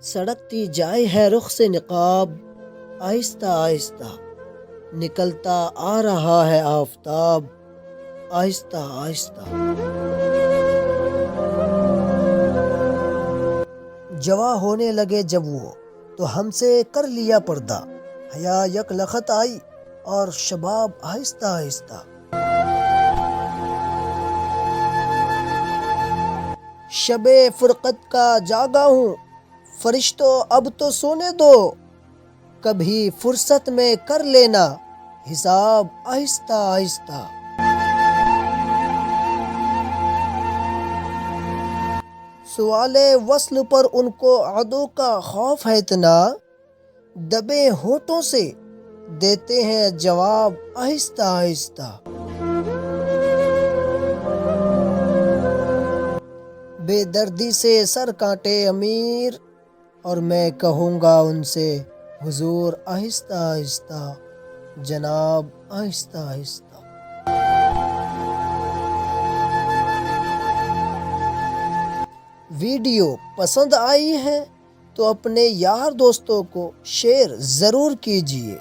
سڑکتی جائے ہے رخ سے نقاب، آہستہ آہستہ نکلتا آ رہا ہے آفتاب، آہستہ آہستہ۔ جواں ہونے لگے جب وہ تو ہم سے کر لیا پردہ، حیا یک لخت آئی اور شباب آہستہ آہستہ۔ شب فرقت کا جاگا ہوں، فرشتوں اب تو سونے دو، کبھی فرصت میں کر لینا حساب، آہستہ آہستہ۔ سوال وصل پر ان کو عدو کا خوف ہے اتنا، دبے ہونٹوں سے دیتے ہیں جواب، آہستہ آہستہ۔ بے دردی سے سر کانٹے امیر، اور میں کہوں گا ان سے حضور آہستہ آہستہ، جناب آہستہ آہستہ۔ ویڈیو پسند آئی ہے تو اپنے یار دوستوں کو شیئر ضرور کیجیے۔